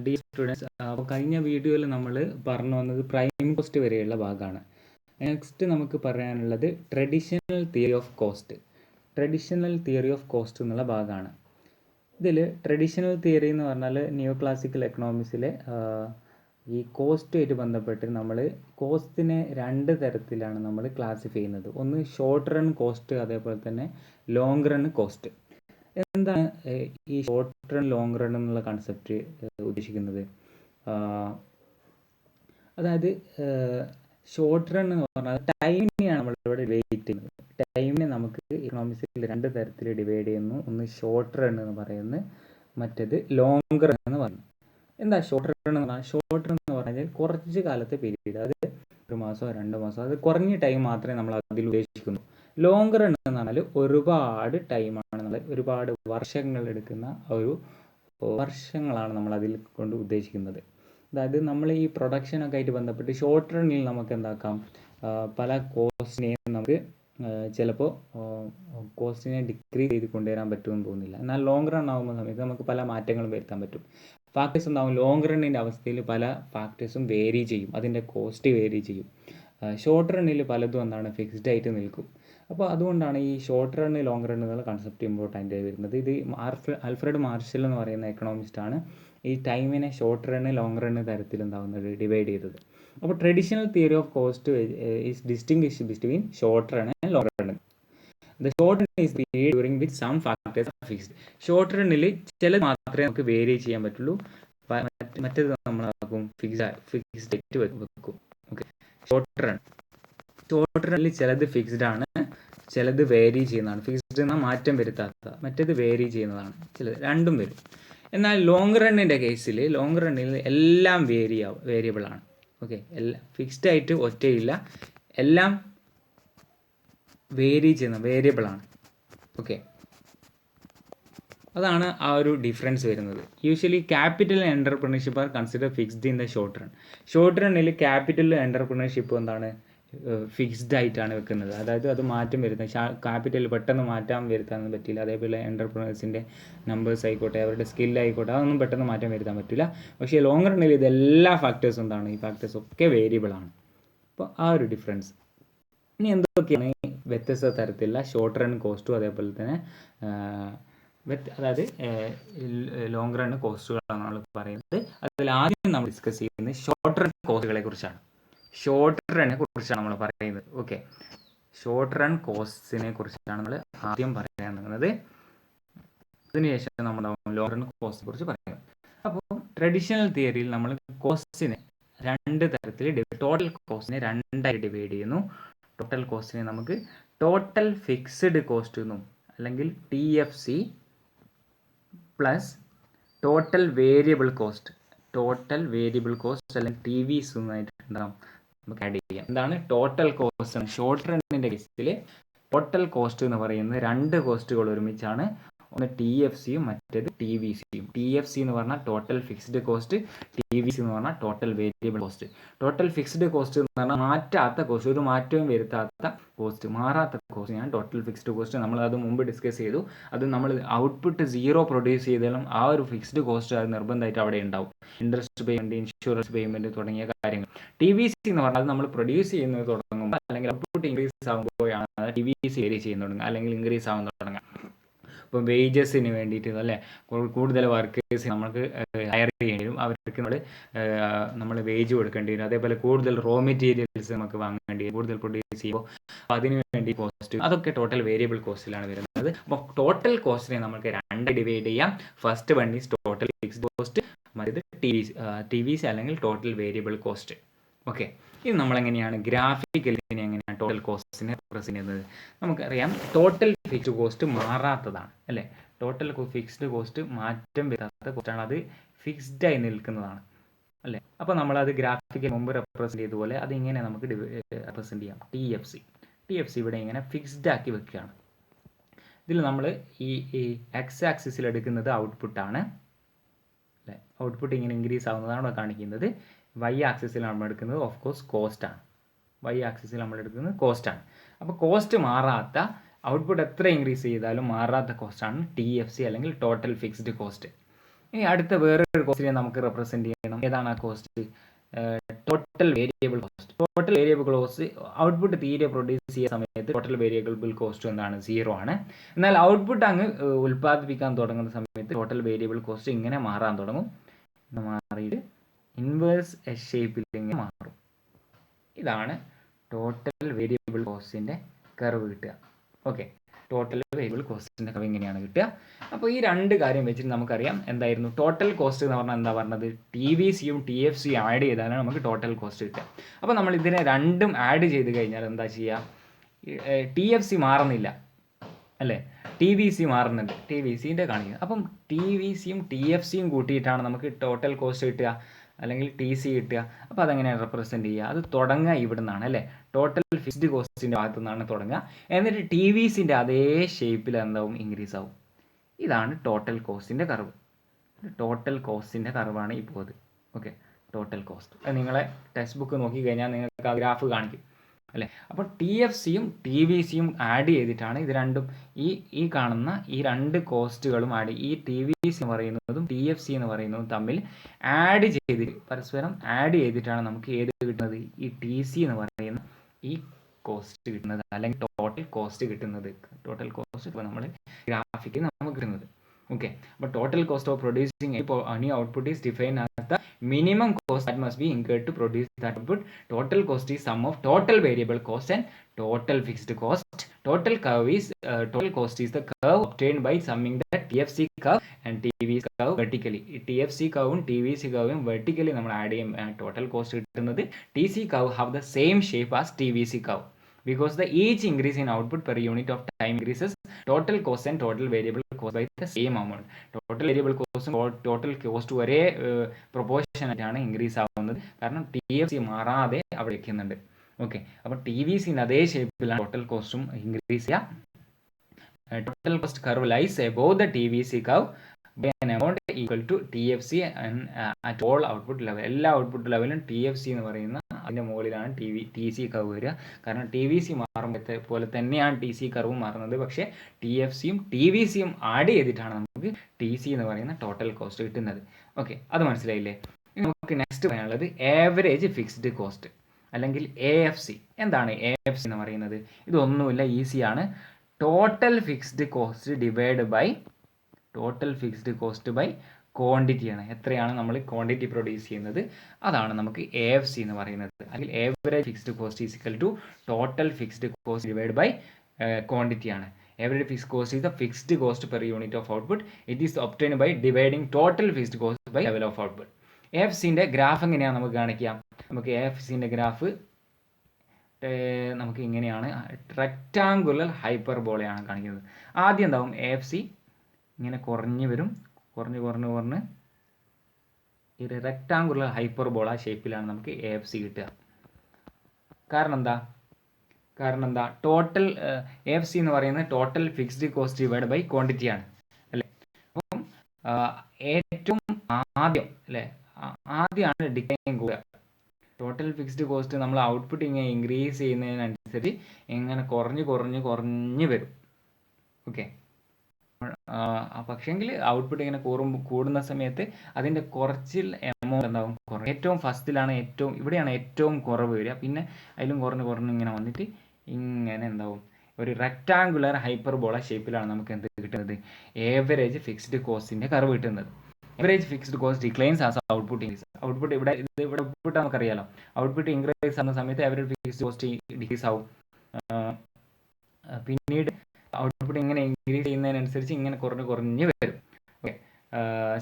Dear students, അപ്പോൾ കഴിഞ്ഞ വീഡിയോയിൽ നമ്മൾ പറഞ്ഞു വന്നത് പ്രൈം കോസ്റ്റ് വരെയുള്ള ഭാഗമാണ്. നെക്സ്റ്റ് നമുക്ക് പറയാനുള്ളത് traditional theory of cost. Traditional theory of cost എന്നുള്ള ഭാഗമാണ്. ഇതിൽ ട്രഡീഷണൽ തിയറി എന്ന് പറഞ്ഞാൽ ന്യൂ ക്ലാസിക്കൽ എക്കണോമിക്സിലെ ഈ കോസ്റ്റുമായിട്ട് ബന്ധപ്പെട്ട് നമ്മൾ കോസ്റ്റിനെ രണ്ട് തരത്തിലാണ് നമ്മൾ ക്ലാസിഫൈ ചെയ്യുന്നത്. ഒന്ന് ഷോർട്ട് റൺ കോസ്റ്റ്, അതേപോലെ തന്നെ ലോങ് റൺ കോസ്റ്റ്. എന്താണ് ഈ ഷോർട്ട് റൺ ലോങ് റൺ എന്നുള്ള കൺസെപ്റ്റ് ഉദ്ദേശിക്കുന്നത്? അതായത് ഷോർട്ട് റൺ എന്ന് പറഞ്ഞാൽ ടൈമിനെയാണ് നമ്മളിവിടെ ഡിവൈഡ് ചെയ്യുന്നത്. ടൈമിനെ നമുക്ക് ഇക്കണോമിക്സിൽ രണ്ട് തരത്തിൽ ഡിവൈഡ് ചെയ്യുന്നു. ഒന്ന് ഷോർട്ട് റൺ എന്ന് പറയുന്നത്, മറ്റേത് ലോങ് റൺ എന്ന് പറയുന്നത്. എന്താ ഷോർട്ട് റൺ എന്ന് പറഞ്ഞാൽ? ഷോർട്ട് റൺ എന്ന് പറഞ്ഞാൽ കുറച്ച് കാലത്തെ പീരീഡ്, അത് 1 മാസമോ 2 മാസമോ, അത് കുറഞ്ഞ ടൈം മാത്രമേ നമ്മൾ അതിൽ ഉദ്ദേശിക്കുന്നു. ലോങ് റൺ എന്ന് പറഞ്ഞാൽ ഒരുപാട് ടൈമാണ്, നമ്മൾ ഒരുപാട് വർഷങ്ങൾ എടുക്കുന്ന വർഷങ്ങളാണ് നമ്മൾ അതിൽ കൊണ്ട് ഉദ്ദേശിക്കുന്നത്. അതായത് നമ്മൾ ഈ പ്രൊഡക്ഷനൊക്കെ ആയിട്ട് ബന്ധപ്പെട്ട് ഷോർട്ട് റണ്ണിൽ നമുക്ക് എന്താക്കാം, പല കോസ്റ്റിനെയും നമുക്ക് ചിലപ്പോൾ കോസ്റ്റിനെ ഡിക്രീസ് ചെയ്ത് കൊണ്ടുവരാൻ പറ്റുമെന്ന് തോന്നുന്നില്ല. എന്നാൽ ലോങ് റൺ ആകുന്ന സമയത്ത് നമുക്ക് പല മാറ്റങ്ങളും വരുത്താൻ പറ്റും. ഫാക്ടേഴ്സ് ഉണ്ടാവും. ലോങ് റണ്ണിൻ്റെ അവസ്ഥയിൽ പല ഫാക്ടേഴ്സും വേരി ചെയ്യും, അതിൻ്റെ കോസ്റ്റ് വേരി ചെയ്യും. ഷോർട്ട് റണ്ണിൽ പലതും എന്താണ് ഫിക്സ്ഡ് ആയിട്ട് നിൽക്കും. അപ്പോൾ അതുകൊണ്ടാണ് ഈ ഷോർട്ട് റണ്ണ് ലോങ് റണ്ണ് എന്നുള്ള കൺസെപ്റ്റ് ഇമ്പോർട്ടൻ്റ് ആയി വരുന്നത്. ഇത് ആൽഫ്രഡ് മാർഷൽ എന്ന് പറയുന്ന എക്കണോമിസ്റ്റാണ് ഈ ടൈമിനെ ഷോർട്ട് റണ്ണ് ലോങ് റണ്ണ് തരത്തിൽ എന്താവുന്നത് ഡിവൈഡ് ചെയ്തത്. അപ്പോൾ traditional theory of cost is distinguish between short run and long run. The short run is period during which some factors are fixed. Short റണ്ണിൽ ചിലത് മാത്രമേ നമുക്ക് വേരി ചെയ്യാൻ പറ്റുള്ളൂ, മറ്റേത് നമ്മളാക്കും ഫിക്സ്ഡ് ആയിട്ട് വെക്കും. ഓക്കെ, ഷോർട്ട് റണ്ണിൽ ചിലത് ഫിക്സ്ഡ് ആണ്, ചിലത് വേരി ചെയ്യുന്നതാണ്. ഫിക്സ്ഡ് എന്നാൽ മാറ്റം വരുത്താത്ത, മറ്റേത് വേരി ചെയ്യുന്നതാണ്. ചിലത് രണ്ടും വരും. എന്നാൽ ലോങ് റണ്ണിൻ്റെ കേസിൽ ലോങ് റണ്ണിൽ എല്ലാം വേരിയബിൾ ആണ്. ഓക്കെ, എല്ലാം ഫിക്സ്ഡ് ആയിട്ട് ഒറ്റയില്ല, എല്ലാം വേരി ചെയ്യുന്ന വേരിയബിൾ ആണ്. ഓക്കെ, അതാണ് ആ ഒരു ഡിഫറൻസ് വരുന്നത്. Usually capital entrepreneurship are consider fixed in the short run. Short റണ്ണിൽ ക്യാപിറ്റൽ എൻ്റർപ്രണർഷിപ്പ് എന്താണ് ഫിക്സ്ഡ് ആയിട്ടാണ് വെക്കുന്നത്. അതായത് അത് മാറ്റം വരുന്നത്, ക്യാപിറ്റൽ പെട്ടെന്ന് മാറ്റം വരുത്താനൊന്നും പറ്റില്ല. അതേപോലെ എൻ്റർപ്രണേഴ്സിൻ്റെ നമ്പേഴ്സ് ആയിക്കോട്ടെ, അവരുടെ സ്കില്ലായിക്കോട്ടെ, അതൊന്നും പെട്ടെന്ന് മാറ്റം വരുത്താൻ പറ്റില്ല. പക്ഷേ ലോങ് റണ്ണിൽ ഇതെല്ലാ ഫാക്ടേഴ്സും എന്താണ്, ഈ ഫാക്ടേഴ്സ് ഒക്കെ വേരിയബിൾ ആണ്. അപ്പോൾ ആ ഒരു ഡിഫറൻസ്. ഇനി എന്തൊക്കെയാണ് വ്യത്യസ്ത തരത്തിലുള്ള ഷോർട്ട് റൺ കോസ്റ്റും അതേപോലെ തന്നെ അതായത് ലോങ് റൺ കോസ്റ്റുകളാണ് നമ്മൾ പറയുന്നത്. അതിൽ ആദ്യം നമ്മൾ ഡിസ്കസ് ചെയ്യുന്നത് ഷോർട്ട് റൺ കോസ്റ്റുകളെ കുറിച്ചാണ്. ഷോർട്ട് റണ്ണിനെ കുറിച്ചാണ് നമ്മൾ പറയുന്നത്. ഓക്കെ, ഷോർട്ട് റൺ കോസ്റ്റിനെ കുറിച്ചാണ് നമ്മൾ ആദ്യം പറയാൻ തുടങ്ങുന്നത്. അതിനുശേഷം നമ്മൾ ലോങ് റൺ കോസ്റ്റിനെ കുറിച്ച് പറയുന്നത്. അപ്പോൾ ട്രഡീഷണൽ തിയറിയിൽ നമ്മൾ കോസ്റ്റിനെ രണ്ട് തരത്തിൽ ടോട്ടൽ കോസ്റ്റിനെ രണ്ടായി ഡിവൈഡ് ചെയ്യുന്നു. ടോട്ടൽ കോസ്റ്റിനെ നമുക്ക് ടോട്ടൽ ഫിക്സ്ഡ് കോസ്റ്റ് എന്നും, അല്ലെങ്കിൽ TFC plus total variable cost, അല്ലെങ്കിൽ TVC എന്നായിട്ട് ഉണ്ടാകും, നമുക്ക് ആഡ് ചെയ്യാം. എന്താണ് ടോട്ടൽ കോസ്റ്റ്? ഷോർട്ട് റണ്ണിൻ്റെ കേസിൽ ടോട്ടൽ കോസ്റ്റ് എന്ന് പറയുന്നത് രണ്ട് കോസ്റ്റുകൾ ഒരുമിച്ചാണ്. ഒന്ന് TFCയും മറ്റേത് TVCയും. TFC എന്ന് പറഞ്ഞാൽ ടോട്ടൽ ഫിക്സ്ഡ് കോസ്റ്റ്, TVC എന്ന് പറഞ്ഞാൽ total variable cost. Total fixed cost എന്ന് പറഞ്ഞാൽ മാറ്റാത്ത കോസ്റ്റ്, ഒരു മാറ്റവും വരുത്താത്ത കോസ്റ്റ്, മാറാത്ത കോസ്റ്റ് ഞാൻ ടോട്ടൽ ഫിക്സ്ഡ് കോസ്റ്റ്. നമ്മൾ അത് മുമ്പ് ഡിസ്കസ് ചെയ്തു. അത് നമ്മൾ ഔട്ട്പുട്ട് 0 പ്രൊഡ്യൂസ് ചെയ്താലും ആ ഒരു ഫിക്സ്ഡ് കോസ്റ്റ് അത് നിർബന്ധമായിട്ട് അവിടെ ഉണ്ടാവും. ഇൻട്രസ്റ്റ് പേയ്മെൻറ്റ്, ഇൻഷുറൻസ് പേയ്മെൻറ്റ് തുടങ്ങിയ കാര്യങ്ങൾ. TVC എന്ന് പറഞ്ഞാൽ നമ്മൾ പ്രൊഡ്യൂസ് ചെയ്യുന്നത് തുടങ്ങുമ്പോൾ അല്ലെങ്കിൽ ഔട്ട്പുട്ട് ഇൻക്രീസ് ആകുമ്പോഴാണ് TVC വേരി ചെയ്യുന്ന തുടങ്ങുക, അല്ലെങ്കിൽ ഇൻക്രീസ് ആവുന്ന തുടങ്ങുക. ഇപ്പോൾ വേജസിന് വേണ്ടിയിട്ട് അല്ലേ, കൂടുതൽ വർക്കേഴ്സ് നമുക്ക് ഹയർ ചെയ്യേണ്ടി വരും, അവർക്ക് നമ്മൾ വേജ് കൊടുക്കേണ്ടി വരും. അതേപോലെ കൂടുതൽ റോ മെറ്റീരിയൽസ് നമുക്ക് വാങ്ങേണ്ടി വരും, കൂടുതൽ പ്രൊഡ്യൂസ് ചെയ്യുമ്പോൾ അതിന് വേണ്ടി കോസ്റ്റ്, അതൊക്കെ ടോട്ടൽ വേരിയബിൾ കോസ്റ്റിലാണ് വരുന്നത്. അപ്പോൾ ടോട്ടൽ കോസ്റ്റിനെ നമുക്ക് രണ്ട് ഡിവൈഡ് ചെയ്യാം. First one is total fixed cost, മറ്റേത് TVC അല്ലെങ്കിൽ ടോട്ടൽ വേരിയബിൾ കോസ്റ്റ്. ഓക്കെ, ഇത് നമ്മളെങ്ങനെയാണ് ഗ്രാഫിക്കലി എങ്ങനെയാണ് ടോട്ടൽ കോസ്റ്റിനെ റെപ്രസെൻ്റ് ചെയ്യുന്നത്? നമുക്കറിയാം ടോട്ടൽ ഫിക്സ്ഡ് കോസ്റ്റ് മാറാത്തതാണ് അല്ലേ. ടോട്ടൽ ഫിക്സ്ഡ് കോസ്റ്റ് മാറ്റം വരാത്ത കോസ്റ്റാണ്, അത് ഫിക്സ്ഡ് ആയി നിൽക്കുന്നതാണ് അല്ലേ. അപ്പോൾ നമ്മളത് ഗ്രാഫിക്കൽ മുമ്പ് റെപ്രസെൻ്റ് ചെയ്തതുപോലെ അതിങ്ങനെ നമുക്ക് റെപ്രസെൻ്റ് ചെയ്യാം. TFC ഇവിടെ ഇങ്ങനെ ഫിക്സ്ഡ് ആക്കി വെക്കുകയാണ്. ഇതിൽ നമ്മൾ ഈ എക്സ് ആക്സിസിൽ എടുക്കുന്നത് ഔട്ട്പുട്ടാണ് അല്ലേ. ഔട്ട്പുട്ട് ഇങ്ങനെ ഇൻക്രീസ് ആവുന്നതാണ് ഇവിടെ കാണിക്കുന്നത്. Y ആക്സിസിൽ നമ്മൾ എടുക്കുന്നത് ഓഫ് കോഴ്സ് കോസ്റ്റാണ്. അപ്പോൾ കോസ്റ്റ് മാറാത്ത, ഔട്ട്പുട്ട് എത്ര ഇൻക്രീസ് ചെയ്താലും മാറാത്ത കോസ്റ്റാണ് TFC അല്ലെങ്കിൽ ടോട്ടൽ ഫിക്സ്ഡ് കോസ്റ്റ്. ഇനി അടുത്ത വേറൊരു കോസ്റ്റിനെ നമുക്ക് റെപ്രസെൻറ്റ് ചെയ്യണം. ഏതാണ് ആ cost? Total variable cost. Total variable cost output തീരെ പ്രൊഡ്യൂസ് ചെയ്യുന്ന സമയത്ത് ടോട്ടൽ വേരിയബിൾ കോസ്റ്റ് എന്താണ്? 0 ആണ്. എന്നാൽ ഔട്ട്പുട്ട് അങ്ങ് ഉൽപ്പാദിപ്പിക്കാൻ തുടങ്ങുന്ന സമയത്ത് ടോട്ടൽ വേരിയബിൾ കോസ്റ്റ് ഇങ്ങനെ മാറാൻ തുടങ്ങും. മാറിയിട്ട് ഇൻവേഴ്സ് എസ് ഷേപ്പിൽ ഇങ്ങനെ മാറും. ഇതാണ് ടോട്ടൽ വേരിയബിൾ കോസ്റ്റിൻ്റെ കർവ് കിട്ടുക. ഓക്കെ, ടോട്ടൽ വേരിയബിൾ കോസ്റ്റിൻ്റെ കർവ് ഇങ്ങനെയാണ് കിട്ടുക. അപ്പോൾ ഈ രണ്ട് കാര്യം വെച്ചിട്ട് നമുക്കറിയാം എന്തായിരുന്നു ടോട്ടൽ കോസ്റ്റ് എന്ന് പറഞ്ഞാൽ. എന്താ പറഞ്ഞത്? TVCയും TFCയും ആഡ് ചെയ്താലാണ് നമുക്ക് ടോട്ടൽ കോസ്റ്റ് കിട്ടുക. അപ്പോൾ നമ്മൾ ഇതിനെ രണ്ടും ആഡ് ചെയ്ത് കഴിഞ്ഞാൽ എന്താ ചെയ്യുക? TFC മാറുന്നില്ല അല്ലേ, TVC മാറുന്നുണ്ട്, TVCൻ്റെ കാണിക്കുന്നത്. അപ്പം TVCയും TFCയും കൂട്ടിയിട്ടാണ് നമുക്ക് ടോട്ടൽ കോസ്റ്റ് കിട്ടുക, അല്ലെങ്കിൽ TC കിട്ടുക. അപ്പോൾ അതെങ്ങനെയാണ് റെപ്രസെൻറ്റ് ചെയ്യുക? അത് തുടങ്ങുക ഇവിടെ നിന്നാണ് അല്ലേ, ടോട്ടൽ ഫിക്സ്ഡ് കോസ്റ്റിൻ്റെ ഭാഗത്തു നിന്നാണ് തുടങ്ങുക. എന്നിട്ട് TVCൻ്റെ അതേ ഷേപ്പിൽ എന്താവും? ഇൻക്രീസ് ആവും. ഇതാണ് ടോട്ടൽ കോസ്റ്റിൻ്റെ കർവ്. ടോട്ടൽ കോസ്റ്റിൻ്റെ കർവാണ് ഇപ്പോൾ അത്. Okay, total cost. അത് നിങ്ങളെ ടെക്സ്റ്റ് ബുക്ക് നോക്കിക്കഴിഞ്ഞാൽ നിങ്ങൾക്ക് ആ ഗ്രാഫ് കാണിക്കും അല്ലേ. അപ്പോൾ TFCയും TVCയും ആഡ് ചെയ്തിട്ടാണ് ഇത് രണ്ടും, ഈ കാണുന്ന ഈ രണ്ട് കോസ്റ്റുകളും ആഡ്, ഈ TVC എന്ന് പറയുന്നതും TFC എന്ന് പറയുന്നതും തമ്മിൽ ആഡ് ചെയ്തിട്ട്, പരസ്പരം ആഡ് ചെയ്തിട്ടാണ് നമുക്ക് ഏത് കിട്ടുന്നത്? ഈ TC എന്ന് പറയുന്ന ഈ കോസ്റ്റ് കിട്ടുന്നത്, അല്ലെങ്കിൽ ടോട്ടൽ കോസ്റ്റ് കിട്ടുന്നത്. ടോട്ടൽ കോസ്റ്റ് ഇപ്പോൾ നമ്മൾ ഗ്രാഫിക്കിൽ നമുക്ക് കിട്ടുന്നത്. Okay, but total cost of producing any output is defined as the minimum cost that must be incurred to produce that output. Total cost is sum of total variable cost and total fixed cost. Total cost is the curve obtained by summing the TFC curve and TVC curve vertically. TFC curve and TVC curve vertically നമ്മൾ add ചെയ്യും total cost കിട്ടുന്നത്. TC curve have the same shape as TVC curve. Because the each increase in output per unit of time increases total cost and total variable cost by the same amount. Total variable cost total cost ഒരേ proportion ആയിട്ടാണ് increase ആവുന്നത്. കാരണം TFC മാറാതെ അവിടെ വയ്ക്കുന്നുണ്ട്. Okay, അപ്പോൾ TVCന് അതേ ഷേപ്പിലാണ് ടോട്ടൽ കോസ്റ്റും ഇൻക്രീസ് ചെയ്യുക. Total cost curve lies above the TVC curve by an amount equal to TFC and at all output level. എല്ലാ ഔട്ട്പുട്ട് ലെവലും TFC എന്ന് പറയുന്ന അതിൻ്റെ മുകളിലാണ് TC കർവ് വരിക. കാരണം TVC മാറുമ്പോൾ പോലെ തന്നെയാണ് TC കർവ് മാറുന്നത്. പക്ഷേ TFCയും TVCയും ആഡ് ചെയ്തിട്ടാണ് നമുക്ക് TC എന്ന് പറയുന്ന ടോട്ടൽ കോസ്റ്റ് കിട്ടുന്നത്. ഓക്കെ, അത് മനസ്സിലായില്ലേ? നമുക്ക് നെക്സ്റ്റ് പറയാനുള്ളത് ആവറേജ് ഫിക്സ്ഡ് കോസ്റ്റ് അല്ലെങ്കിൽ AFC. എന്താണ് AFC എന്ന് പറയുന്നത്? ഇതൊന്നുമില്ല, ഈസിയാണ്. Total fixed cost divide by total fixed cost by ക്വാണ്ടിറ്റിയാണ്. എത്രയാണ് നമ്മൾ ക്വാണ്ടിറ്റി പ്രൊഡ്യൂസ് ചെയ്യുന്നത്, അതാണ് നമുക്ക് AFC എന്ന് പറയുന്നത്. അല്ലെങ്കിൽ average fixed cost is equal to total fixed cost divide by ക്വാണ്ടിറ്റിയാണ്. Average fixed cost is the fixed cost per unit of output. It is obtained by dividing total fixed cost by level of output. AFCൻ്റെ graph എങ്ങനെയാണ് നമുക്ക് കാണിക്കാം? നമുക്ക് AFCൻ്റെ graph നമുക്ക് ഇങ്ങനെയാണ്, rectangular ഹൈപ്പർബോളയാണ് കാണിക്കുന്നത്. ആദ്യം എന്താവും? AFC ഇങ്ങനെ കുറഞ്ഞ് വരും, കുറഞ്ഞ് ഈ റെക്റ്റാങ്കുലർ ഹൈപ്പർബോള ഷേപ്പിലാണ് നമുക്ക് AFC കിട്ടുക. കാരണം എന്താ? ടോട്ടൽ AFC എന്ന് പറയുന്നത് total fixed cost divide by ക്വാണ്ടിറ്റിയാണ് അല്ലേ. അപ്പം ഏറ്റവും ആദ്യമാണ് ഡിക്ലൈൻ കൂടുക. ടോട്ടൽ ഫിക്സ്ഡ് കോസ്റ്റ് നമ്മൾ ഔട്ട്പുട്ട് ഇങ്ങനെ ഇൻക്രീസ് ചെയ്യുന്നതിനനുസരിച്ച് ഇങ്ങനെ കുറഞ്ഞ് വരും. ഓക്കെ, പക്ഷേങ്കിൽ ഔട്ട്പുട്ട് ഇങ്ങനെ കൂടുന്ന സമയത്ത് അതിൻ്റെ കുറച്ചിൽ എമൗണ്ട് എന്താവും? ഏറ്റവും ഫസ്റ്റിലാണ് ഇവിടെയാണ് ഏറ്റവും കുറവ് വരിക. പിന്നെ അതിലും കുറഞ്ഞ് ഇങ്ങനെ വന്നിട്ട് ഇങ്ങനെ എന്താവും? ഒരു റെക്റ്റാങ്കുലർ ഹൈപ്പർബോള ഷേപ്പിലാണ് നമുക്ക് എന്ത് കിട്ടുന്നത്? ആവറേജ് ഫിക്സ്ഡ് കോസ്റ്റിൻ്റെ കർവ് കിട്ടുന്നത്. Average fixed cost declines as output increase. Output ഇവിടെ ഔട്ട്പുട്ട് നമുക്കറിയാലോ. ഔട്ട്പുട്ട് ഇൻക്രീസ് ആകുന്ന സമയത്ത് ആവറേജ് ഫിക്സ്ഡ് കോസ്റ്റ് ഡിക്രീസ് ആവും. പിന്നീട് ഔട്ട്പുട്ട് ഇങ്ങനെ ഇൻക്രീസ് ചെയ്യുന്നതിനനുസരിച്ച് ഇങ്ങനെ കുറഞ്ഞ് വരും. Okay,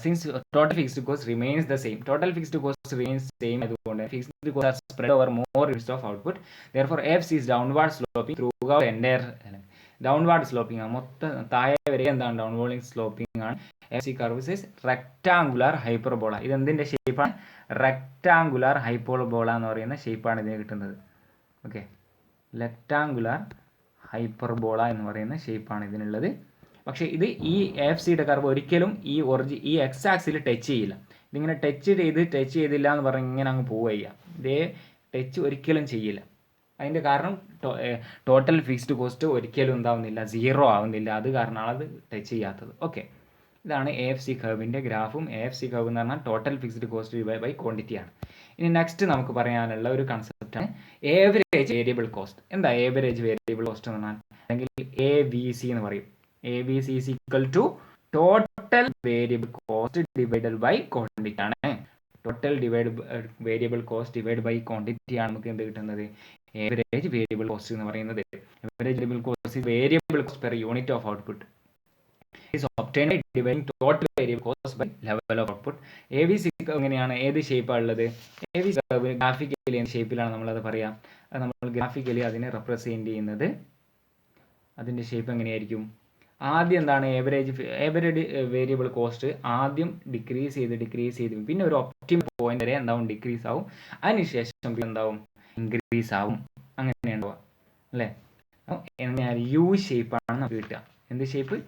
since total fixed cost remains the same. Total fixed cost remains same ആയതുകൊണ്ട് fixed cost are spread over more units of output. Therefore AFC is downward sloping throughout entire. Downward sloping ആണ്, മൊത്തം താഴെ വരെ എന്താണ്? Downward sloping ആണ്. AFC curve is rectangular hyperbola. ഇത് എന്തിൻ്റെ ഷേപ്പാണ്? റെക്റ്റാങ്കുലർ ഹൈപ്പർബോള എന്ന് പറയുന്ന ഷേപ്പാണ് ഇതിന് കിട്ടുന്നത്. ഓക്കെ, റെക്റ്റാങ്കുലർ ഹൈപ്പർബോള എന്ന് പറയുന്ന ഷേപ്പാണ് ഇതിനുള്ളത്. പക്ഷേ ഇത് ഈ AFCയുടെ കർവ് ഒരിക്കലും ഈ എക്സ് ആക്സിൽ ടച്ച് ചെയ്യില്ല. ഇതിങ്ങനെ ടച്ച് ചെയ്തില്ല എന്ന് പറഞ്ഞ് ഇങ്ങനെ അങ്ങ് പോവുക. ഇതേ ടച്ച് ഒരിക്കലും ചെയ്യില്ല. അതിൻ്റെ കാരണം ടോട്ടൽ ഫിക്സ്ഡ് കോസ്റ്റ് ഒരിക്കലും എന്താവുന്നില്ല? 0 ആവുന്നില്ല. അത് കാരണമാണ് അത് ടച്ച് ചെയ്യാത്തത്. ഓക്കെ, ഇതാണ് AFC കർവിൻ്റെ ഗ്രാഫും. AFC കർവ് എന്ന് പറഞ്ഞാൽ total fixed cost divide by quantity ആണ്. ഇനി നെക്സ്റ്റ് നമുക്ക് പറയാനുള്ള ഒരു കൺസെപ്റ്റാണ് ഏവറേജ് വേരിയബിൾ കോസ്റ്റ്. എന്താ ഏവറേജ് വേരിയബിൾ കോസ്റ്റ് എന്ന് പറഞ്ഞാൽ, അല്ലെങ്കിൽ AVC എന്ന് പറയും. AVC is equal to total variable cost divided by quantity ആണ്. Total variable cost divide by quantity ആണ് നമുക്ക് എന്ത് കിട്ടുന്നത്, ഏവറേജ് വേരിയബിൾ കോസ്റ്റ് എന്ന് പറയുന്നത്. Average variable cost variable cost per unit of output is obtained by dividing total variable cost by level of output. AVC എങ്ങനെയാണ്, ഏത് ഷേപ്പാണ് ഉള്ളത്? AVC ഗ്രാഫിക്കലി എന്ത് ഷേപ്പിലാണ് നമ്മളത് പറയാം? അത് നമ്മൾ ഗ്രാഫിക്കലി അതിനെ റെപ്രസെൻറ്റ് ചെയ്യുന്നത്, അതിൻ്റെ ഷേപ്പ് എങ്ങനെയായിരിക്കും? ആദ്യം എന്താണ് ഏവറേജ് വേരിയബിൾ കോസ്റ്റ് ആദ്യം ഡിക്രീസ് ചെയ്ത് പിന്നെ ഒരു ഒപ്റ്റിമൽ പോയിന്റ് വരെ എന്താവും, ഡിക്രീസ് ആവും. അതിനുശേഷം എന്താവും, ഇൻക്രീസ് ആവും. അങ്ങനെയുണ്ടാവുക അല്ലേ? എങ്ങനെയാണ്, യു ഷേപ്പാണ് നമുക്ക് കിട്ടുക. എന്ത് ഷേപ്പ്?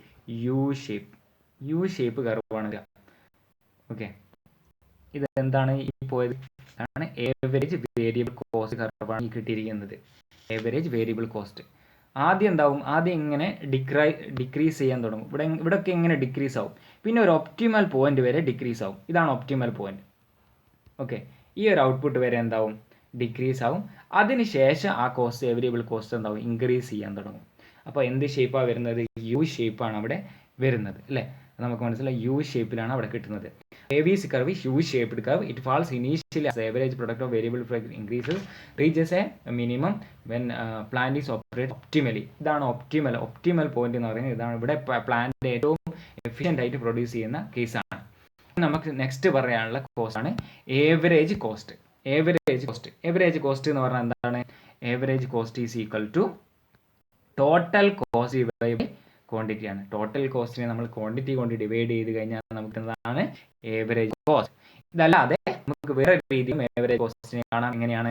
യു ഷേപ്പ് കർവാണ് വരിക. ഓക്കെ, ഇതെന്താണ് ഈ പോയത്? ആണ് ഏവറേജ് വേരിയബിൾ കോസ്റ്റ് കർവാണ് ഈ കിട്ടിയിരിക്കുന്നത്. ഏവറേജ് വേരിയബിൾ കോസ്റ്റ് ആദ്യം എന്താവും, ആദ്യം ഇങ്ങനെ ഡിക്രീസ് ചെയ്യാൻ തുടങ്ങും. ഇവിടെയൊക്കെ ഇങ്ങനെ ഡിക്രീസ് ആവും, പിന്നെ ഒരു ഒപ്റ്റിമൽ പോയിന്റ് വരെ ഡിക്രീസ് ആവും. ഇതാണ് ഒപ്റ്റിമൽ പോയിന്റ്. ഓക്കെ, ഈ ഒരു ഔട്ട്പുട്ട് വരെ എന്താവും, ഡിക്രീസ് ആവും. അതിനുശേഷം ആ കോസ്റ്റ്, വേരിയബിൾ കോസ്റ്റ് എന്താവും, ഇൻക്രീസ് ചെയ്യാൻ തുടങ്ങും. അപ്പോൾ എന്ത് ഷേപ്പാണ് വരുന്നത്? യു ഷേപ്പാണ് അവിടെ വരുന്നത് അല്ലേ? നമുക്ക് മനസ്സിലായി, യു ഷേപ്പിലാണ് അവിടെ കിട്ടുന്നത്. AVC curve is U-shaped curve. It falls initially as the average product of variable frequency increases, reaches a minimum when plant is operated optimally. ഇതാണ് ഒപ്റ്റിമൽ പോയിന്റ് എന്ന് പറയുന്നത്. ഇതാണ് ഇവിടെ പ്ലാന്റ് ഏറ്റവും എഫിഷ്യൻ്റ് ആയിട്ട് പ്രൊഡ്യൂസ് ചെയ്യുന്ന കേസാണ്. നമുക്ക് നെക്സ്റ്റ് പറയാനുള്ള കോസ്റ്റ് ആണ് ഏവറേജ് കോസ്റ്റ്. ഏവറേജ് കോസ്റ്റ് എന്ന് പറഞ്ഞാൽ എന്താണ്? Average cost is equal to total cost divide by quantity ആണ്. ടോട്ടൽ കോസ്റ്റിനെ നമ്മൾ ക്വാണ്ടിറ്റി കൊണ്ട് ഡിവൈഡ് ചെയ്ത് കഴിഞ്ഞാൽ നമുക്ക് എന്താണ്, ഏവറേജ് കോസ്റ്റ്. ഇതല്ലാതെ നമുക്ക് വേറെ രീതിയും ഏവറേജ് കോസ്റ്റിനെ കാണാം. എങ്ങനെയാണ്?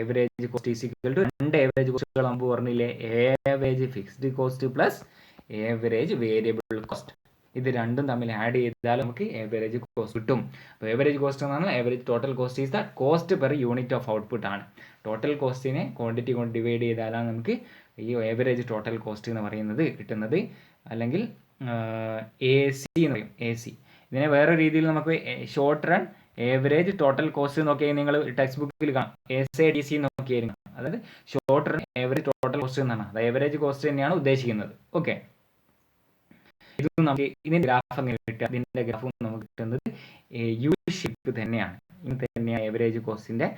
Average cost is equal to രണ്ട് ഏവറേജ് കോസ്റ്റുകൾ നമുക്ക് പറഞ്ഞില്ലേ, average fixed cost plus average variable cost. ഇത് രണ്ടും തമ്മിൽ ആഡ് ചെയ്താൽ നമുക്ക് ഏവറേജ് കോസ്റ്റ് കിട്ടും. അപ്പോൾ ഏവറേജ് കോസ്റ്റ് എന്ന് പറഞ്ഞാൽ average total cost is the cost per unit of output ആണ്. ടോട്ടൽ കോസ്റ്റിനെ ക്വാണ്ടിറ്റി കൊണ്ട് ഡിവൈഡ് ചെയ്താലാണ് നമുക്ക് ഈ ഏവറേജ് ടോട്ടൽ കോസ്റ്റ് എന്ന് പറയുന്നത് കിട്ടുന്നത്. അല്ലെങ്കിൽ AC എന്ന് പറയും, AC. ഇതിനെ വേറെ രീതിയിൽ നമുക്ക് short run average total cost നോക്കിയാൽ നിങ്ങൾ ടെക്സ്റ്റ് ബുക്കിൽ കാണാം, SADC നോക്കിയായിരിക്കും. അതായത് short run average total cost എന്നാണ്. അത് ഏവറേജ് കോസ്റ്റ് തന്നെയാണ് ഉദ്ദേശിക്കുന്നത്. ഓക്കെ, ഇത് നമുക്ക് ഇതിന്റെ ഗ്രാഫ് അങ്ങനെ കിട്ടുക. ഇതിന്റെ ഗ്രാഫ് നമുക്ക് കിട്ടുന്നത് യു ഷേപ്പ് തന്നെയാണ്. ഇത് തന്നെയാണ് ഏവറേജ് കോസ്റ്റിന്റെ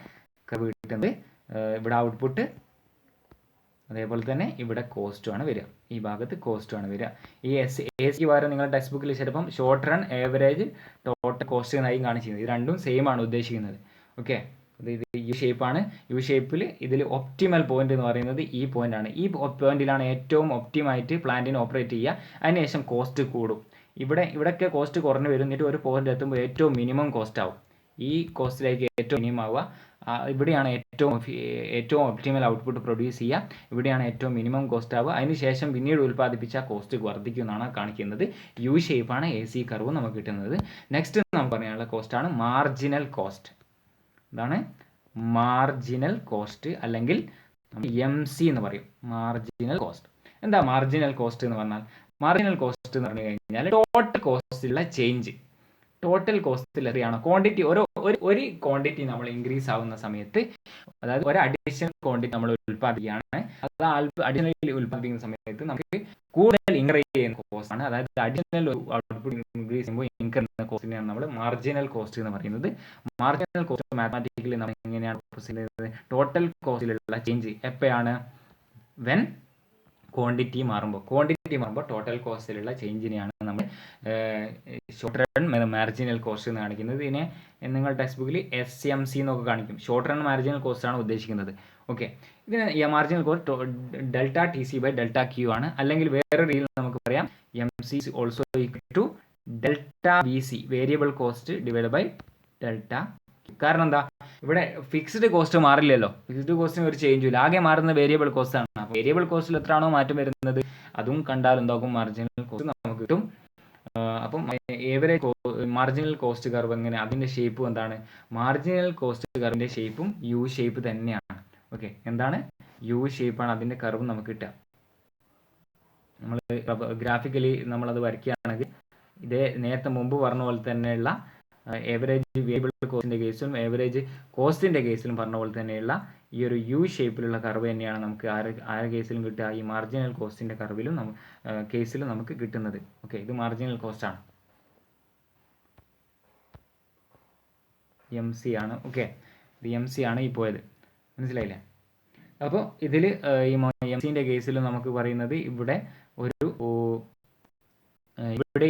കർവ് കിട്ടുന്നത്. ഇവിടെ ഔട്ട്പുട്ട്, അതേപോലെ തന്നെ ഇവിടെ കോസ്റ്റുമാണ് വരിക. ഈ ഭാഗത്ത് കോസ്റ്റുമാണ് വരിക. ഈ AC പകരം നിങ്ങൾ ടെക്സ്റ്റ് ബുക്കിൽ ചിലപ്പം short run average total cost എന്നായി കാണിച്ചിരുന്നത്. ഇത് രണ്ടും സെയിം ആണ് ഉദ്ദേശിക്കുന്നത്. ഓക്കെ, ഇത് യു ഷേപ്പാണ്. യു ഷേപ്പിൽ ഇതിൽ ഒപ്റ്റിമൽ പോയിന്റ് എന്ന് പറയുന്നത് ഈ പോയിന്റ് ആണ്. ഈ പോയിന്റിലാണ് ഏറ്റവും ഒപ്റ്റിമായിട്ട് പ്ലാന്റിനെ ഓപ്പറേറ്റ് ചെയ്യുക. അതിനുശേഷം കോസ്റ്റ് കൂടും. ഇവിടെയൊക്കെ കോസ്റ്റ് കുറഞ്ഞു വരും. എന്നിട്ട് ഒരു പോയിന്റ് എത്തുമ്പോൾ ഏറ്റവും മിനിമം കോസ്റ്റ് ആവും. ഈ കോസ്റ്റിലേക്ക് ഏറ്റവും മിനിമം ആവുക. ഇവിടെയാണ് ഏറ്റവും ഒപ്റ്റിമൽ ഔട്ട്പുട്ട് പ്രൊഡ്യൂസ് ചെയ്യുക. ഇവിടെയാണ് ഏറ്റവും മിനിമം കോസ്റ്റ് ആവുക. അതിനുശേഷം പിന്നീട് ഉൽപ്പാദിപ്പിച്ച കോസ്റ്റ് വർദ്ധിക്കുമെന്നാണ് കാണിക്കുന്നത്. യു ഷേപ്പാണ് AC കർവ് നമുക്ക് കിട്ടുന്നത്. നെക്സ്റ്റ് നമുക്ക് പറയാനുള്ള കോസ്റ്റാണ് മാർജിനൽ കോസ്റ്റ്. ഇതാണ് മാർജിനൽ കോസ്റ്റ്, അല്ലെങ്കിൽ MC എന്ന് പറയും, മാർജിനൽ കോസ്റ്റ്. എന്താ മാർജിനൽ കോസ്റ്റ് എന്ന് പറഞ്ഞാൽ? മാർജിനൽ കോസ്റ്റ് എന്ന് പറഞ്ഞു കഴിഞ്ഞാൽ ടോട്ടൽ കോസ്റ്റിലുള്ള ചേഞ്ച്. ടോട്ടൽ കോസ്റ്റിൽ എത്രയാണ് ക്വാണ്ടിറ്റി, ഒരു ക്വാണ്ടിറ്റി നമ്മൾ ഇൻക്രീസ് ആവുന്ന സമയത്ത്, അതായത് ഒരു അഡീഷണൽ ക്വാണ്ടിറ്റി നമ്മൾ ഉൽപ്പാദിക്കുകയാണ്, അത് അഡീഷണൽ ഉൽപ്പാദിപ്പിക്കുന്ന സമയത്ത് നമുക്ക് കൂടുതൽ ഇൻക്രീസ് ചെയ്യുന്ന കോസ്റ്റ് ആണ്. അതായത് അഡീഷണൽ ഔട്ട്പുട്ട് ഇൻക്രീസ് ചെയ്യുമ്പോൾ ഇൻക്രീസ് ചെയ്യുന്ന കോസ്റ്റിനെയാണ് നമ്മൾ മാർജിനൽ കോസ്റ്റ് എന്ന് പറയുന്നത്. മാർജിനൽ കോസ്റ്റ് മാത്തമാറ്റിക്കലി നമ്മൾ എങ്ങനെയാണ് റെപ്രസെന്റ് ചെയ്യുന്നത്? ടോട്ടൽ കോസ്റ്റിലുള്ള ചേഞ്ച് എപ്പോഴാണ്? വെൻ ക്വാണ്ടിറ്റി മാറുമ്പോൾ ടോട്ടൽ കോസ്റ്റിലുള്ള ചേഞ്ചിനെയാണ് നമ്മൾ ഷോർട്ട് റൺ മാർജിനൽ കോസ്റ്റ് എന്ന് കാണിക്കുന്നത്. ഇതിനെ നിങ്ങൾ ടെക്സ്റ്റ് ബുക്കിൽ SMC എന്നൊക്കെ കാണിക്കും. ഷോർട്ട് റൺ മാർജിനൽ കോസ്റ്റ് ആണ് ഉദ്ദേശിക്കുന്നത്. ഓക്കെ, ഇതിന് marginal cost delta TC by delta Q ആണ്. അല്ലെങ്കിൽ വേറെ രീതിയിൽ നമുക്ക് പറയാം MC also equal to delta VC, variable cost divide by delta. കാരണം എന്താ, ഇവിടെ ഫിക്സ്ഡ് കോസ്റ്റ് മാറില്ലല്ലോ. ഫിക്സ്ഡ് കോസ്റ്റിന് ഒരു ചേഞ്ചും ഇല്ല. ആകെ മാറുന്ന വേരിയബിൾ കോസ്റ്റ് ആണ്. അപ്പോൾ വേരിയബിൾ കോസ്റ്റിൽ എത്രയാണോ മാറ്റം വരുന്നത് അതും കണ്ടാൽ എന്താകും, മാർജിനൽ കോസ്റ്റ് നമുക്ക് കിട്ടും. അപ്പം ഏവറേജ് മാർജിനൽ കോസ്റ്റ് കർവ് എങ്ങനെ, അതിന്റെ ഷേപ്പും എന്താണ്? മാർജിനൽ കോസ്റ്റ് കർവിന്റെ ഷേപ്പും യു ഷേപ്പ് തന്നെയാണ്. ഓക്കെ, എന്താണ്? യു ഷേപ്പാണ് അതിന്റെ കർവ് നമുക്ക് കിട്ടുക. നമ്മൾ ഗ്രാഫിക്കലി നമ്മളത് വരയ്ക്കുകയാണെങ്കിൽ ഇതേ നേരത്തെ മുമ്പ് പറഞ്ഞ പോലെ തന്നെയുള്ള ഏവറേജ് വേരിയബിൾ കോസ്റ്റിൻ്റെ കേസിലും ഏവറേജ് കോസ്റ്റിൻ്റെ കേസിലും പറഞ്ഞ പോലെ തന്നെയുള്ള ഈ ഒരു യു ഷേപ്പിലുള്ള കർവ് തന്നെയാണ് നമുക്ക് ആറ് കേസിലും കിട്ടുക. ഈ മാർജിനൽ കോസ്റ്റിൻ്റെ കർവിലും കേസിലും നമുക്ക് കിട്ടുന്നത്. ഓക്കെ, ഇത് മാർജിനൽ കോസ്റ്റാണ്, എം സി ആണ്. ഓക്കെ, ഇത് എം സി ആണ് ഈ പോയത്, മനസ്സിലായില്ലേ? അപ്പോൾ ഇതിൽ ഈ എം സിൻ്റെ കേസിൽ നമുക്ക് പറയുന്നത് ഇവിടെ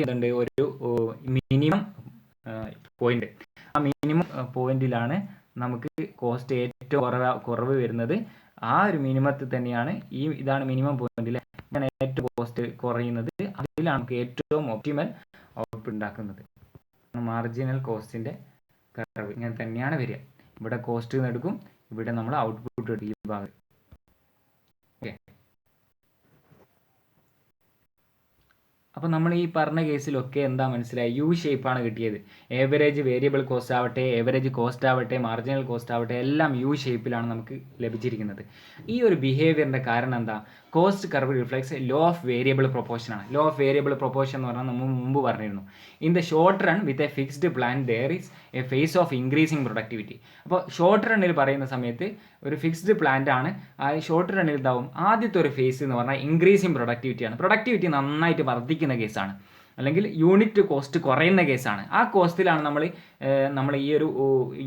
എന്തുണ്ട്, ഒരു മിനിമം പോയിന്റ്. ആ മിനിമം പോയിന്റിലാണ് നമുക്ക് കോസ്റ്റ് ഏറ്റവും കുറവ് വരുന്നത്. ആ ഒരു മിനിമത്തിൽ തന്നെയാണ് ഇതാണ് മിനിമം പോയിന്റിൽ ഏറ്റവും കോസ്റ്റ് കുറയുന്നത്. അതിലാണ് നമുക്ക് ഏറ്റവും ഒപ്റ്റിമൽ ഔട്ട്പുട്ട് ഉണ്ടാക്കുന്നത്. മാർജിനൽ കോസ്റ്റിന്റെ കർവ് ഇങ്ങനെ തന്നെയാണ് വരിക. ഇവിടെ കോസ്റ്റ് എടുക്കും, ഇവിടെ നമ്മൾ ഔട്ട്പുട്ട് എടുക്കും ഈ ഭാഗം. ഓക്കെ, അപ്പോൾ നമ്മൾ ഈ പറഞ്ഞ കേസിലൊക്കെ എന്താ മനസ്സിലായി? യു ഷേപ്പാണ് കിട്ടിയത്. ഏവറേജ് വേരിയബിൾ കോസ്റ്റ് ആവട്ടെ, ഏവറേജ് കോസ്റ്റ് ആവട്ടെ, മാർജിനൽ കോസ്റ്റ് ആവട്ടെ, എല്ലാം യു ഷേപ്പിലാണ് നമുക്ക് ലഭിച്ചിരിക്കുന്നത്. ഈ ഒരു ബിഹേവിയറിൻ്റെ കാരണം എന്താ? Cost curve reflects law of variable proportion ആണ്. ലോ ഓഫ് വേരിയബിൾ പ്രൊപ്പോർഷൻ എന്ന് പറഞ്ഞാൽ നമ്മൾ മുമ്പ് പറഞ്ഞിരുന്നു. In the short run with a fixed plan there is a phase of increasing productivity. അപ്പോൾ ഷോർട്ട് റണ്ണിൽ പറയുന്ന സമയത്ത് ഒരു ഫിക്സ്ഡ് പ്ലാന്റ് ആണ്. ആ ഷോർട്ട് റണ്ണിൽ ഉണ്ടാവും ആദ്യത്തെ ഒരു ഫേസ് എന്ന് പറഞ്ഞാൽ ഇൻക്രീസിങ് പ്രൊഡക്ടിവിറ്റിയാണ്. പ്രൊഡക്ടിവിറ്റി നന്നായിട്ട് വർദ്ധിക്കുന്ന കേസാണ്, അല്ലെങ്കിൽ യൂണിറ്റ് കോസ്റ്റ് കുറയുന്ന കേസാണ്. ആ കോസ്റ്റിലാണ് നമ്മൾ ഈ ഒരു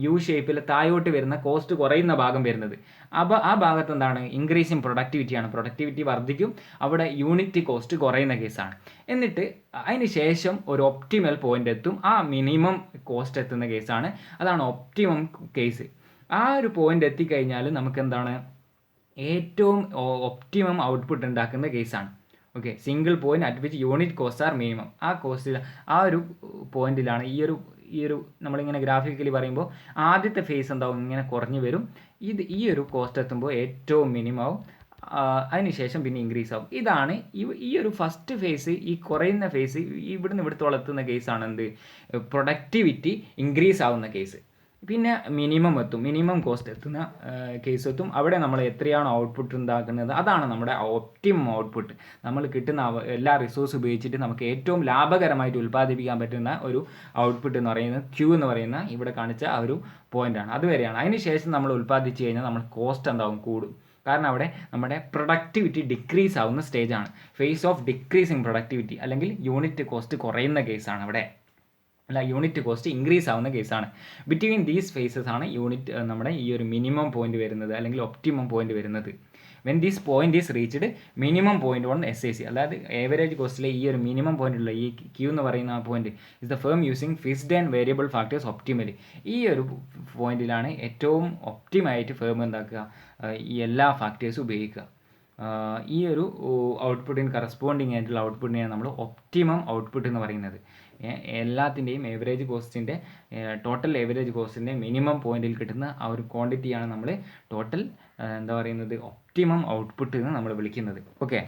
യു ഷേപ്പിൽ താഴോട്ട് വരുന്ന കോസ്റ്റ് കുറയുന്ന ഭാഗം വരുന്നത്. അപ്പോൾ ആ ഭാഗത്ത് എന്താണ്? ഇൻക്രീസിങ് പ്രൊഡക്ടിവിറ്റിയാണ്. പ്രൊഡക്ടിവിറ്റി വർദ്ധിക്കും, അവിടെ യൂണിറ്റ് കോസ്റ്റ് കുറയുന്ന കേസാണ്. എന്നിട്ട് അതിന് ശേഷം ഒരു ഒപ്റ്റിമൽ പോയിന്റ് എത്തും, ആ മിനിമം കോസ്റ്റ് എത്തുന്ന കേസാണ്. അതാണ് ഒപ്റ്റിമം കേസ്. ആ ഒരു പോയിന്റ് എത്തിക്കഴിഞ്ഞാൽ നമുക്ക് എന്താണ്? ഏറ്റവും ഒപ്റ്റിമം ഔട്ട്പുട്ട് ഉണ്ടാക്കുന്ന കേസാണ്. Okay, single point at which unit cost are minimum. ആ കോസ്റ്റിൽ ആ ഒരു പോയിന്റിലാണ് ഈ ഒരു നമ്മളിങ്ങനെ ഗ്രാഫിക്കലി പറയുമ്പോൾ ആദ്യത്തെ ഫേസ് എന്താവും? ഇങ്ങനെ കുറഞ്ഞു വരും. ഈ ഒരു കോസ്റ്റ് എത്തുമ്പോൾ ഏറ്റവും മിനിമം ആവും, അതിനുശേഷം പിന്നെ ഇൻക്രീസ് ആവും. ഇതാണ് ഈ ഒരു ഫസ്റ്റ് ഫേസ്, ഈ കുറയുന്ന ഫേസ്, ഇവിടുന്ന് ഇവിടുത്തോളം എത്തുന്ന കേസാണ് എന്ത്? പ്രൊഡക്ടിവിറ്റി ഇൻക്രീസ് ആവുന്ന കേസ്. പിന്നെ മിനിമം എത്തും, മിനിമം കോസ്റ്റ് എത്തുന്ന കേസ് എത്തും. അവിടെ നമ്മൾ എത്രയാണോ ഔട്ട്പുട്ട് ഉണ്ടാക്കുന്നത് അതാണ് നമ്മുടെ ഒപ്റ്റിമം ഔട്ട്പുട്ട്. നമ്മൾ കിട്ടുന്ന എല്ലാ റിസോഴ്സ് ഉപയോഗിച്ചിട്ട് നമുക്ക് ഏറ്റവും ലാഭകരമായിട്ട് ഉൽപ്പാദിപ്പിക്കാൻ പറ്റുന്ന ഒരു ഔട്ട്പുട്ട് എന്ന് പറയുന്നത് ക്യൂ എന്ന് പറയുന്ന ഇവിടെ കാണിച്ച ആ ഒരു പോയിന്റാണ്. അതുവരെയാണ്. അതിന് ശേഷം നമ്മൾ ഉൽപ്പാദിച്ച് കഴിഞ്ഞാൽ നമ്മൾ കോസ്റ്റ് എന്താവും? കൂടും. കാരണം അവിടെ നമ്മുടെ പ്രൊഡക്ടിവിറ്റി ഡിക്രീസ് ആവുന്ന സ്റ്റേജാണ്. ഫേസ് ഓഫ് ഡിക്രീസിങ് പ്രൊഡക്ടിവിറ്റി, അല്ലെങ്കിൽ യൂണിറ്റ് കോസ്റ്റ് കുറയുന്ന കേസാണ് അവിടെ, അല്ല യൂണിറ്റ് കോസ്റ്റ് ഇൻക്രീസ് ആവുന്ന കേസാണ്. ബിറ്റ്വീൻ ദീസ് ഫേസസ് ആണ് നമ്മുടെ ഈ ഒരു മിനിമം പോയിന്റ് വരുന്നത്, അല്ലെങ്കിൽ ഒപ്റ്റിമം പോയിന്റ് വരുന്നത്. When this point is reached minimum point on SAC, അതായത് ഏവറേജ് കോസ്റ്റിലെ ഈ ഒരു മിനിമം പോയിന്റ് ഉള്ള ഈ ക്യൂ എന്ന് പറയുന്ന ആ point is the firm using fixed and variable factors optimally. ഈ ഒരു പോയിന്റിലാണ് ഏറ്റവും ഒപ്റ്റിമായിട്ട് ഫേം എന്താക്കുക? ഈ എല്ലാ ഫാക്ടേഴ്സും ഉപയോഗിക്കുക. ഈ ഒരു ഔട്ട്പുട്ടിന് കറസ്പോണ്ടിങ് ആയിട്ടുള്ള ഔട്ട്പുട്ടിനെയാണ് നമ്മൾ ഒപ്റ്റിമം ഔട്ട്പുട്ട് എന്ന് പറയുന്നത്. എല്ലാത്തിൻ്റെയും ഏവറേജ് കോസ്റ്റിൻ്റെ ടോട്ടൽ ഏവറേജ് കോസ്റ്റിൻ്റെ മിനിമം പോയിന്റിൽ കിട്ടുന്ന ആ ഒരു ക്വാണ്ടിറ്റിയാണ് നമ്മൾ ടോട്ടൽ എന്താ പറയുന്നത്? ഒപ്റ്റിമം ഔട്ട്പുട്ട് എന്ന് നമ്മൾ വിളിക്കുന്നത്. ഓക്കെ,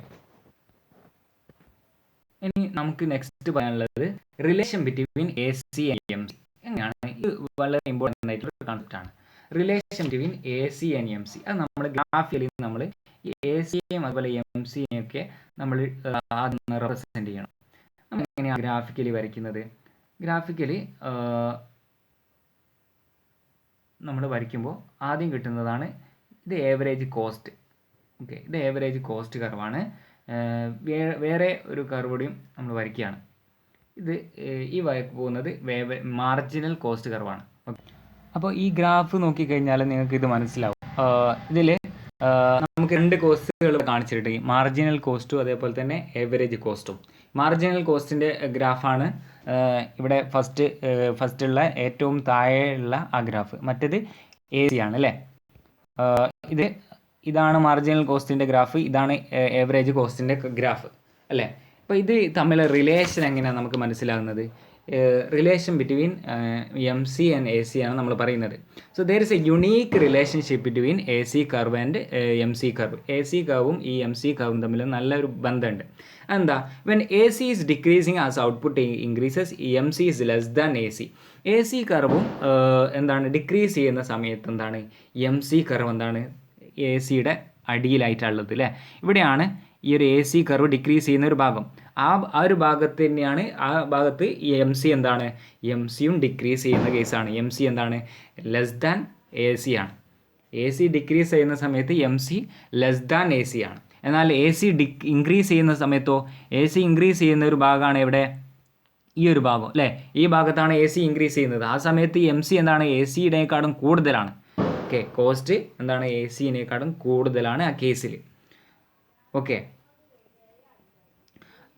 ഇനി നമുക്ക് നെക്സ്റ്റ് പറയാനുള്ളത് relation between AC and MC. എങ്ങനെയാണ്? ഇത് വളരെ ഇമ്പോർട്ടൻ്റ് ആയിട്ടുള്ള കൺസെപ്റ്റാണ്. Relation between AC and MC. അത് നമ്മൾ ഗ്രാഫിക്കലി നമ്മൾ ഈ ACയെയും അതുപോലെ MCയെയും ഒക്കെ നമ്മൾ ആദ്യം റെപ്രസെൻറ്റ് ചെയ്യണം. നമ്മൾ എങ്ങനെയാണ് ഗ്രാഫിക്കലി വരയ്ക്കുന്നത്? ഗ്രാഫിക്കലി നമ്മൾ വരയ്ക്കുമ്പോൾ ആദ്യം കിട്ടുന്നതാണ് ഇത് ഏവറേജ് കോസ്റ്റ്. ഓക്കെ, ഇത് ഏവറേജ് കോസ്റ്റ് കർവാണ്. വേറെ ഒരു കർവൂടെയും നമ്മൾ വരയ്ക്കുകയാണ്. ഇത് ഈ വരയ്ക്ക് പോകുന്നത് മാർജിനൽ കോസ്റ്റ് കർവാണ്. ഓക്കെ, അപ്പോൾ ഈ ഗ്രാഫ് നോക്കിക്കഴിഞ്ഞാൽ നിങ്ങൾക്ക് ഇത് മനസ്സിലാവും. ഇതിൽ നമുക്ക് രണ്ട് കോസ്റ്റുകൾ കാണിച്ചിട്ട്, മാർജിനൽ കോസ്റ്റും അതേപോലെ തന്നെ ഏവറേജ് കോസ്റ്റും. മാർജിനൽ കോസ്റ്റിൻ്റെ ഗ്രാഫാണ് ഇവിടെ ഫസ്റ്റുള്ള ഏറ്റവും താഴെയുള്ള ആ ഗ്രാഫ്. മറ്റേത് AC ആണ് അല്ലേ? ഇതാണ് മാർജിനൽ കോസ്റ്റിൻ്റെ ഗ്രാഫ്, ഇതാണ് ഏവറേജ് കോസ്റ്റിൻ്റെ ഗ്രാഫ് അല്ലേ? അപ്പോൾ ഇത് തമ്മിലുള്ള റിലേഷൻ എങ്ങനെയാണ് നമുക്ക് മനസ്സിലാകുന്നത്? Relation between MC and AC ആണ് നമ്മൾ പറയുന്നത്. So there is A unique relationship between AC curve and MC curve. AC കർവും ഈ MC കർവും തമ്മിൽ നല്ലൊരു ബന്ധമുണ്ട്. എന്താ? When AC is decreasing as output increases, MC is less than AC. AC കർവും എന്താണ് decrease ചെയ്യുന്ന സമയത്ത് എന്താണ്? MC കർവ് എന്താണ്? ACയുടെ അടിയിലായിട്ടുള്ളത് അല്ലേ? ഇവിടെയാണ് ഈ ഒരു AC കർവ് ഡിക്രീസ് ചെയ്യുന്ന ഒരു ഭാഗം. ആ ഒരു ഭാഗത്ത് തന്നെയാണ്, ആ ഭാഗത്ത് എം സി എന്താണ്, എം സിയും ഡിക്രീസ് ചെയ്യുന്ന കേസാണ്. എം സി എന്താണ്, ലെസ് ദാൻ എ സി ആണ്. എ സി ഡിക്രീസ് ചെയ്യുന്ന സമയത്ത് M C less than A C ആണ്. എന്നാൽ എ സി ഇൻക്രീസ് ചെയ്യുന്ന സമയത്തോ, എ സി ഇൻക്രീസ് ചെയ്യുന്ന ഒരു ഭാഗമാണ് എവിടെ, ഈ ഒരു ഭാഗം അല്ലേ, ഈ ഭാഗത്താണ് എ സി ഇൻക്രീസ് ചെയ്യുന്നത്. ആ സമയത്ത് എം സി എന്താണ്, എ സിയുടെക്കാളും കൂടുതലാണ്. ഓക്കെ, കോസ്റ്റ് എന്താണ്, എ സിനേക്കാളും കൂടുതലാണ് ആ കേസിൽ. ഓക്കെ,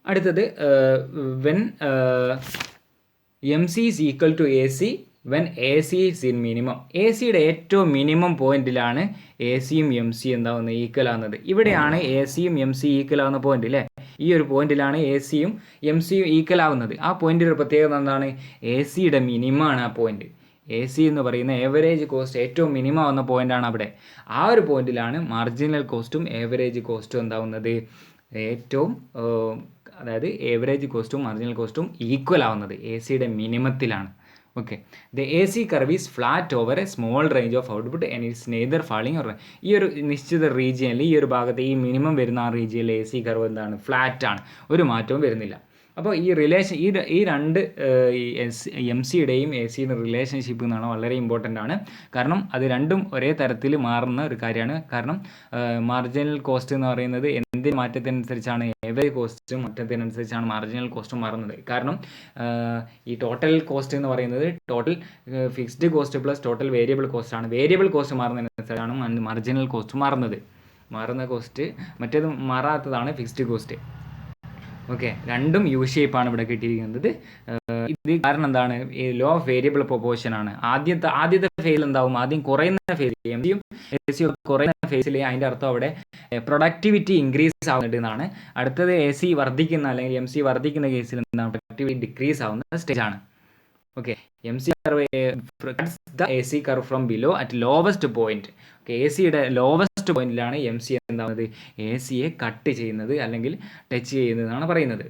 അടുത്തത് when M C is equal to A C when A C is in minimum. A സിയുടെ ഏറ്റവും മിനിമം പോയിന്റിലാണ് എ സിയും എം സി എന്താവുന്നത്, ഈക്വൽ ആവുന്നത്. ഇവിടെയാണ് എ സിയും എം സി ഈക്വൽ ആവുന്ന പോയിന്റ് അല്ലേ, ഈ ഒരു പോയിന്റിലാണ് എ സിയും എം സിയും ഈക്വൽ ആവുന്നത്. ആ പോയിന്റിൻ്റെ പ്രത്യേകത എന്താണ്, എ സിയുടെ മിനിമമാണ് ആ പോയിന്റ്. എ സി എന്ന് പറയുന്ന ഏവറേജ് കോസ്റ്റ് ഏറ്റവും മിനിമം ആവുന്ന പോയിന്റാണ് അവിടെ. ആ ഒരു പോയിന്റിലാണ് മാർജിനൽ കോസ്റ്റും ഏവറേജ് കോസ്റ്റും എന്താവുന്നത്, ഏറ്റവും അതായത് ഏവറേജ് കോസ്റ്റും മാർജിനൽ കോസ്റ്റും ഈക്വൽ ആവുന്നത് എ സിയുടെ മിനിമത്തിലാണ്. Okay, the A C curve is flat over a small range of output and it's neither falling or. ഈ ഒരു നിശ്ചിത റീജിയനിൽ, ഈ ഒരു ഭാഗത്ത് ഈ മിനിമം വരുന്ന ആ റീജിയനിൽ എ സി കർവ് എന്താണ്, ഫ്ലാറ്റ് ആണ്, ഒരു മാറ്റവും വരുന്നില്ല. അപ്പോൾ ഈ റിലേഷൻ, ഈ രണ്ട് എം സിയുടെയും എ സിയുടെ റിലേഷൻഷിപ്പ് എന്നാണ് വളരെ ഇമ്പോർട്ടൻ്റ് ആണ്. കാരണം അത് രണ്ടും ഒരേ തരത്തിൽ മാറുന്ന ഒരു കാര്യമാണ്. കാരണം മാർജിനൽ കോസ്റ്റ് എന്ന് പറയുന്നത് എന്ത് മാറ്റത്തിനനുസരിച്ചാണ് ഏവറേജ് കോസ്റ്റും മാറ്റത്തിനനുസരിച്ചാണ് മാർജിനൽ കോസ്റ്റും മാറുന്നത്. കാരണം ഈ ടോട്ടൽ കോസ്റ്റ് എന്ന് പറയുന്നത് total fixed cost plus total variable cost ആണ്. വേരിയബിൾ കോസ്റ്റ് മാറുന്നതിനനുസരിച്ചാണ് മാർജിനൽ കോസ്റ്റ് മാറുന്നത്. മാറുന്ന കോസ്റ്റ് മറ്റേത് മാറാത്തതാണ് ഫിക്സ്ഡ് കോസ്റ്റ്. ഓക്കെ, രണ്ടും യു ഷേപ്പാണ് ഇവിടെ കിട്ടിയിരിക്കുന്നത്. ഇത് കാരണം എന്താണ്, ഈ ലോ ഓഫ് വേരിയബിൾ പ്രൊപ്പോർഷൻ ആണ്. ആദ്യത്തെ ഫേസിൽ എന്താവും, ആദ്യം കുറയുന്ന ഫേസിൽ എം സിയും എ സിയും കുറയുന്ന ഫേസിൽ അതിൻ്റെ അർത്ഥം അവിടെ പ്രൊഡക്ടിവിറ്റി ഇൻക്രീസ് ആവുന്നുണ്ട് എന്നാണ്. അടുത്തത് എ സി വർദ്ധിക്കുന്ന അല്ലെങ്കിൽ എം സി വർദ്ധിക്കുന്ന കേസിൽ എന്താണ്, പ്രൊഡക്ടിവിറ്റി ഡിക്രീസ് ആവുന്ന സ്റ്റേജ് ആണ്. Okay, M C curve the A C curve from below at lowest point. Okay, A സിയുടെ ലോവസ്റ്റ് പോയിന്റിലാണ് എം സി എന്താവുന്നത്, എ സിയെ കട്ട് ചെയ്യുന്നത് അല്ലെങ്കിൽ ടച്ച് ചെയ്യുന്നതെന്നാണ് പറയുന്നത്.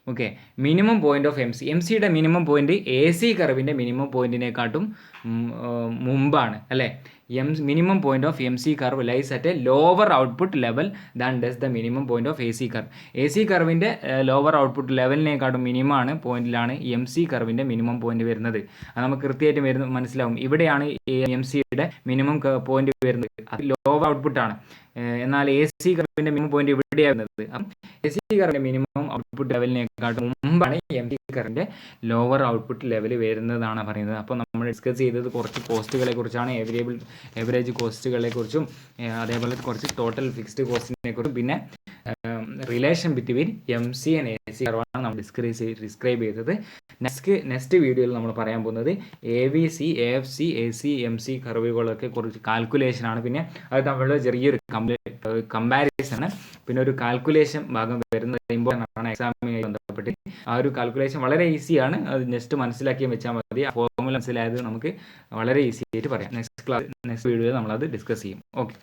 Okay, minimum point of M C, M സിയുടെ മിനിമം പോയിന്റ് എ സി കർവിൻ്റെ മിനിമം പോയിന്റിനെക്കാട്ടും മുമ്പാണ് അല്ലേ. Minimum point of M C curve lies at a lower output level than does the minimum point of A C curve. A C കർവിൻ്റെ lower output ലെവലിനെക്കാട്ടും മിനിമമാണ് പോയിന്റിലാണ് M C കർവിൻ്റെ minimum point വരുന്നത്. അത് നമുക്ക് കൃത്യമായിട്ട് മനസ്സിലാവും. ഇവിടെയാണ് എം സിയുടെ മിനിമം പോയിന്റ് വരുന്നത്, അത് ലോവർ ഔട്ട്പുട്ടാണ്. എന്നാൽ എ സി കർവിൻ്റെ മിനിമം പോയിന്റ് ഇവിടെയാവുന്നത്. അപ്പം എ സി കർവിൻ്റെ മിനിമം ഔട്ട്പുട്ട് ലെവലിനെക്കാട്ടും മുമ്പാണ് എം സി കർവിൻ്റെ ലോവർ ഔട്ട്പുട്ട് ലെവൽ വരുന്നതാണ് പറയുന്നത്. അപ്പോൾ നമ്മൾ ഡിസ്കസ് ചെയ്തത് കുറച്ച് കോസ്റ്റുകളെ കുറിച്ചാണ്, എവറേജ് കോസ്റ്റുകളെ കുറിച്ചും അതേപോലെ കുറച്ച് ടോട്ടൽ ഫിക്സ്ഡ് കോസ്റ്റിനെ കുറിച്ചും പിന്നെ relation between M C and A C കർവാണ് നമ്മൾ ഡിസ്ക്രൈബ് ചെയ്തത്. നെക്സ്റ്റ് വീഡിയോയിൽ നമ്മൾ പറയാൻ പോകുന്നത് A V C, A F C, A C, M C കർവുകളൊക്കെ കുറച്ച് കാൽക്കുലേഷനാണ്. പിന്നെ അത് തമ്മിലുള്ള ചെറിയൊരു കമ്പാരിസൺ ആണ്. പിന്നെ ഒരു കാൽക്കുലേഷൻ ഭാഗം വരുന്നത് ഇമ്പോർട്ടൻ്റ് ആണ് എക്സാമിനുമായി ബന്ധപ്പെട്ട്. ആ ഒരു കാൽക്കുലേഷൻ വളരെ ഈസിയാണ്, അത് ജസ്റ്റ് മനസ്സിലാക്കി വെച്ചാൽ മതി. ആ ഫോർമുല മനസ്സിലായത് നമുക്ക് വളരെ ഈസി ആയിട്ട് പറയാം. നെക്സ്റ്റ് വീഡിയോയിൽ നമ്മളത് ഡിസ്കസ് ചെയ്യും. ഓക്കെ.